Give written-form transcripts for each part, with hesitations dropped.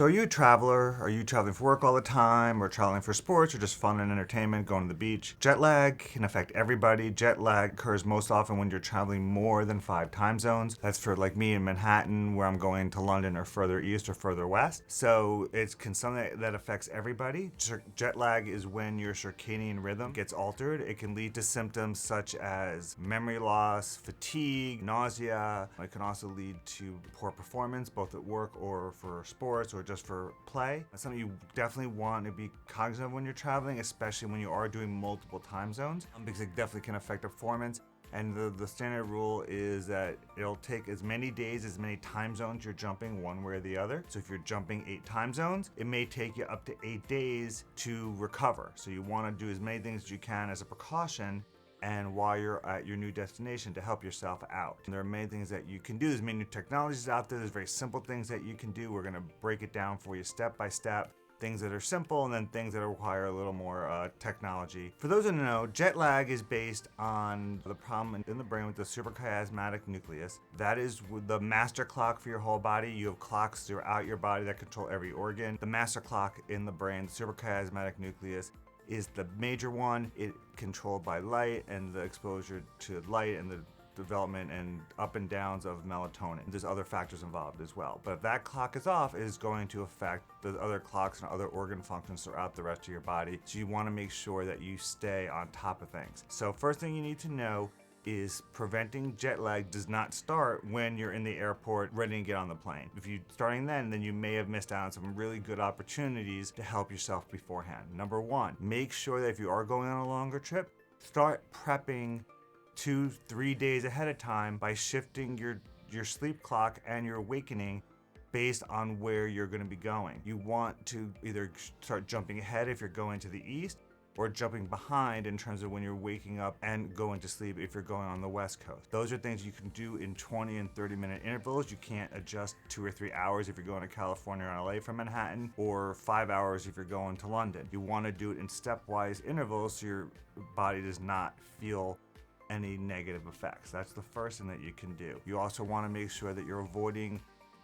So are you a traveler? Are you traveling for work all the time, or traveling for sports, or just fun and entertainment, going to the beach? Jet lag can affect everybody. Jet lag occurs most often when you're traveling more than 5 time zones. That's for like me in Manhattan, where I'm going to London or further east or further west. So it's something that affects everybody. Jet lag is when your circadian rhythm gets altered. It can lead to symptoms such as memory loss, fatigue, nausea. It can also lead to poor performance, both at work or for sports or just for play. That's something you definitely want to be cognizant of when you're traveling, especially when you are doing multiple time zones, because it definitely can affect performance. And the standard rule is that it'll take as many days, as many time zones you're jumping one way or the other. So if you're jumping 8 time zones, it may take you up to 8 days to recover. So you want to do as many things as you can as a precaution and while you're at your new destination to help yourself out. And there are many things that you can do. There's many new technologies out there. There's very simple things that you can do. We're gonna break it down for you step by step. Things that are simple and then things that require a little more technology. For those who don't know, jet lag is based on the problem in the brain with the suprachiasmatic nucleus. That is the master clock for your whole body. You have clocks throughout your body that control every organ. The master clock in the brain, the suprachiasmatic nucleus, is the major one. It controlled by light and the exposure to light and the development and up and downs of melatonin. There's other factors involved as well. But if that clock is off, it is going to affect the other clocks and other organ functions throughout the rest of your body. So you want to make sure that you stay on top of things. So first thing you need to know is preventing jet lag does not start when you're in the airport ready to get on the plane. If you're starting then you may have missed out on some really good opportunities to help yourself beforehand. Number one, make sure that if you are going on a longer trip, start prepping 2-3 days ahead of time by shifting your sleep clock and your awakening based on where you're going to be going. You want to either start jumping ahead if you're going to the east, or jumping behind in terms of when you're waking up and going to sleep if you're going on the West Coast. Those are things you can do in 20 and 30-minute intervals. You can't adjust 2 or 3 hours if you're going to California or LA from Manhattan, or 5 hours if you're going to London. You want to do it in stepwise intervals so your body does not feel any negative effects. That's the first thing that you can do. You also want to make sure that you're avoiding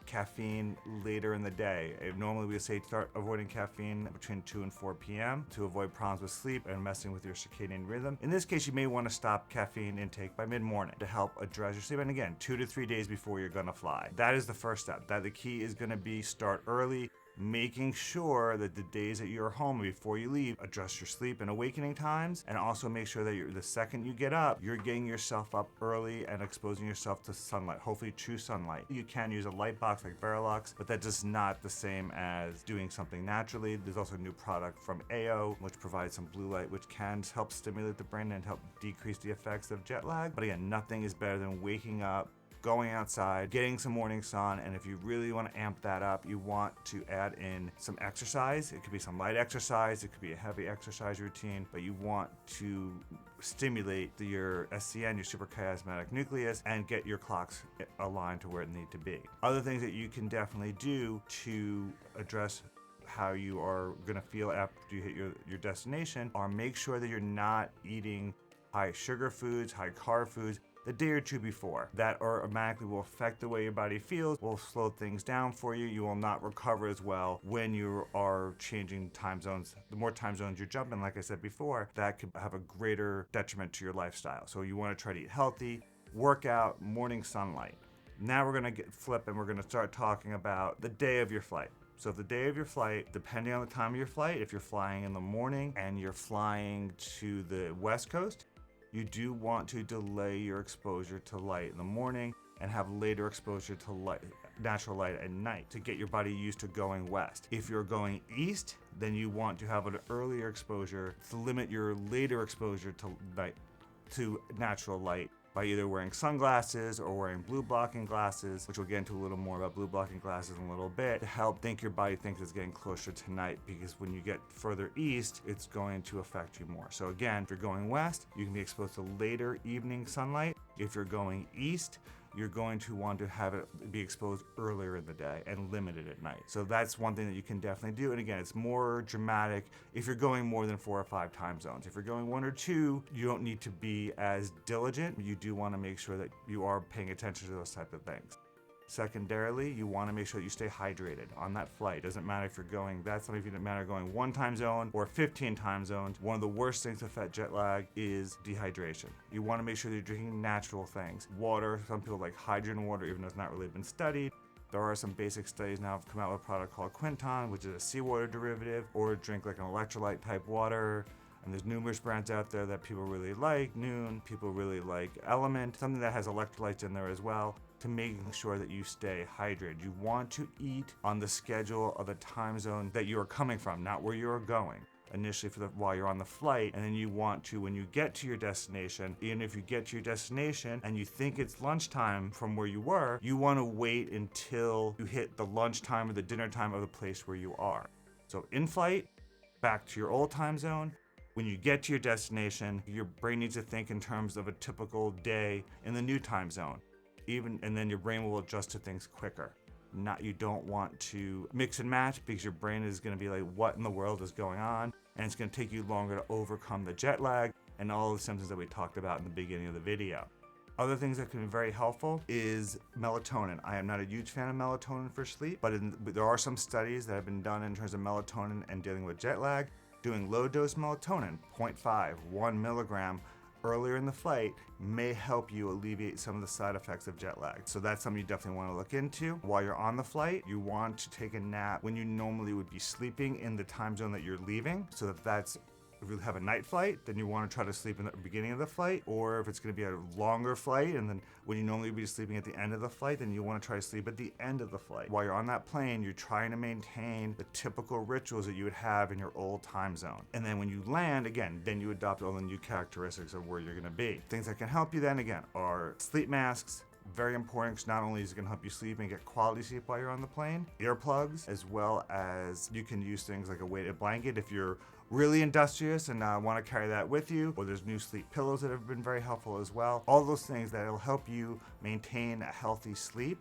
caffeine later in the day. Normally we say start avoiding caffeine between 2 and 4 p.m. to avoid problems with sleep and messing with your circadian rhythm. In this case, you may want to stop caffeine intake by mid-morning to help address your sleep. And again, 2 to 3 days before you're gonna fly. That is the first step. The key is gonna be start early, making sure that the days that you're home before you leave, adjust your sleep and awakening times, and also make sure that the second you get up, you're getting yourself up early and exposing yourself to sunlight, hopefully true sunlight. You can use a light box like Verilux, but that's just not the same as doing something naturally. There's also a new product from AO, which provides some blue light, which can help stimulate the brain and help decrease the effects of jet lag. But again, nothing is better than waking up, going outside, getting some morning sun, and if you really want to amp that up, you want to add in some exercise. It could be some light exercise, it could be a heavy exercise routine, but you want to stimulate your SCN, your suprachiasmatic nucleus, and get your clocks aligned to where it need to be. Other things that you can definitely do to address how you are going to feel after you hit your destination are make sure that you're not eating high sugar foods, high carb foods the day or two before. That automatically will affect the way your body feels, will slow things down for you. You will not recover as well when you are changing time zones. The more time zones you're jumping, like I said before, that could have a greater detriment to your lifestyle. So you want to try to eat healthy, work out, morning sunlight. Now we're gonna flip and we're gonna start talking about the day of your flight. So if the day of your flight, depending on the time of your flight, if you're flying in the morning and you're flying to the West Coast, you do want to delay your exposure to light in the morning and have later exposure to light, natural light at night to get your body used to going west. If you're going east, then you want to have an earlier exposure to limit your later exposure to natural light by either wearing sunglasses or wearing blue blocking glasses, which we'll get into a little more about blue blocking glasses in a little bit, to help your body thinks it's getting closer to night, because when you get further east, it's going to affect you more. So again, if you're going west, you can be exposed to later evening sunlight. If you're going east, you're going to want to have it be exposed earlier in the day and limited at night. So that's one thing that you can definitely do. And again, it's more dramatic if you're going more than 4 or 5 time zones. If you're going 1 or 2, you don't need to be as diligent. You do want to make sure that you are paying attention to those type of things. Secondarily, you want to make sure that you stay hydrated on that flight. Doesn't matter if you're going, that's not even matter going 1 time zone or 15 time zones. One of the worst things to affect jet lag is dehydration. You want to make sure that you're drinking natural things. Water, some people like hydrogen water, even though it's not really been studied. There are some basic studies now have come out with a product called Quinton, which is a seawater derivative, or drink like an electrolyte type water. And there's numerous brands out there that people really like. Noon, people really like Element, something that has electrolytes in there as well, to making sure that you stay hydrated. You want to eat on the schedule of the time zone that you are coming from, not where you're going. Initially while you're on the flight, and then you want to, when you get to your destination, even if you get to your destination and you think it's lunchtime from where you were, you want to wait until you hit the lunchtime or the dinner time of the place where you are. So in flight, back to your old time zone. When you get to your destination, your brain needs to think in terms of a typical day in the new time zone. And then your brain will adjust to things quicker. You don't want to mix and match, because your brain is going to be like, what in the world is going on? And it's going to take you longer to overcome the jet lag and all the symptoms that we talked about in the beginning of the video. Other things that can be very helpful is melatonin. I am not a huge fan of melatonin for sleep, but there are some studies that have been done in terms of melatonin and dealing with jet lag. Doing low dose melatonin, 0.5, 1 milligram, earlier in the flight may help you alleviate some of the side effects of jet lag. So that's something you definitely want to look into. While you're on the flight, you want to take a nap when you normally would be sleeping in the time zone that you're leaving, so that's if you have a night flight, then you want to try to sleep in the beginning of the flight, or if it's going to be a longer flight, and then when you normally would be sleeping at the end of the flight, then you want to try to sleep at the end of the flight. While you're on that plane, you're trying to maintain the typical rituals that you would have in your old time zone. And then when you land, again, then you adopt all the new characteristics of where you're going to be. Things that can help you then, again, are sleep masks. Very important, because not only is it going to help you sleep and get quality sleep while you're on the plane, earplugs, as well as you can use things like a weighted blanket if you're really industrious and want to carry that with you, or there's new sleep pillows that have been very helpful as well. All those things that will help you maintain a healthy sleep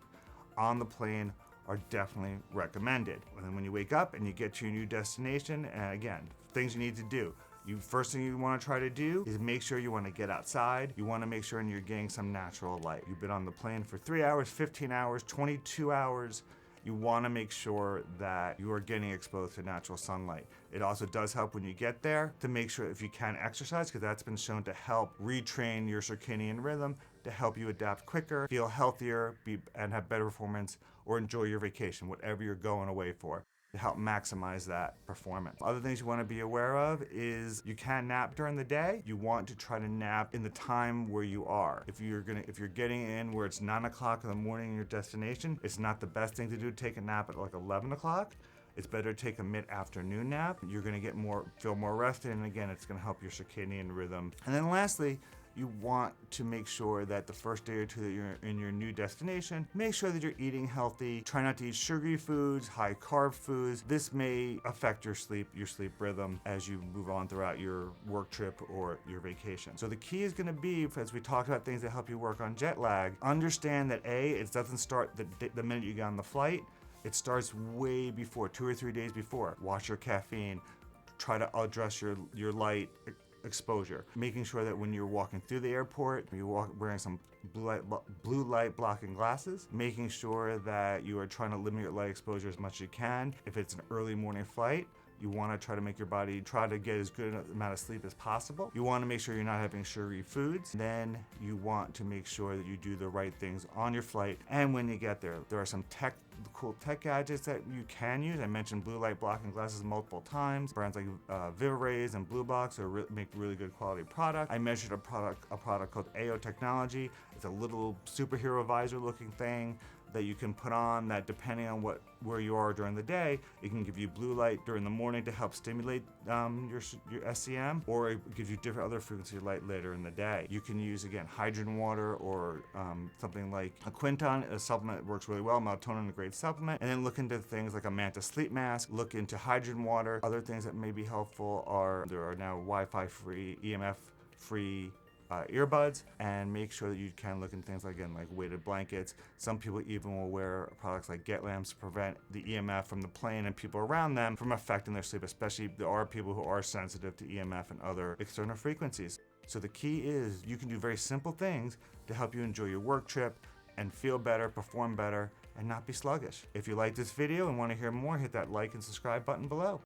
on the plane are definitely recommended. And then when you wake up and you get to your new destination, and again, things you need to do. First thing you want to try to do is make sure you want to get outside. You want to make sure you're getting some natural light. You've been on the plane for 3 hours, 15 hours, 22 hours. You want to make sure that you are getting exposed to natural sunlight. It also does help when you get there to make sure if you can exercise, because that's been shown to help retrain your circadian rhythm, to help you adapt quicker, feel healthier, and have better performance, or enjoy your vacation, whatever you're going away for, to help maximize that performance. Other things you want to be aware of is you can nap during the day. You want to try to nap in the time where you are. If you're getting in where it's 9 o'clock in the morning in your destination, it's not the best thing to do to take a nap at like 11 o'clock. It's better to take a mid-afternoon nap. You're going to feel more rested, and again, it's going to help your circadian rhythm. And then lastly, you want to make sure that the first day or two that you're in your new destination, make sure that you're eating healthy. Try not to eat sugary foods, high carb foods. This may affect your sleep rhythm as you move on throughout your work trip or your vacation. So the key is going to be, as we talk about things that help you work on jet lag, understand that it doesn't start the minute you get on the flight. It starts way before, 2 or 3 days before. Watch your caffeine. Try to address your light exposure. Making sure that when you're walking through the airport, you're wearing some blue light blocking glasses. Making sure that you are trying to limit your light exposure as much as you can. If it's an early morning flight, you want to try to make your body try to get as good an amount of sleep as possible. You want to make sure you're not having sugary foods. Then you want to make sure that you do the right things on your flight. And when you get there, there are some cool tech gadgets that you can use. I mentioned blue light blocking glasses multiple times. Brands like Vivarays and Blue Box make really good quality product. I measured a product called AO Technology. It's a little superhero visor looking thing that you can put on that, depending on where you are during the day, it can give you blue light during the morning to help stimulate your SCM, or it gives you different other frequency light later in the day. You can use, again, hydrogen water or something like a Quinton, a supplement that works really well, melatonin, a great supplement, and then look into things like a Manta sleep mask, look into hydrogen water. Other things that may be helpful there are now Wi-Fi free, EMF-free earbuds, and make sure that you can look into things like weighted blankets. Some people even will wear products like Get lamps to prevent the EMF from the plane and people around them from affecting their sleep, especially if there are people who are sensitive to EMF and other external frequencies. So the key is you can do very simple things to help you enjoy your work trip, and feel better, perform better, and not be sluggish. If you like this video and want to hear more, hit that like and subscribe button below.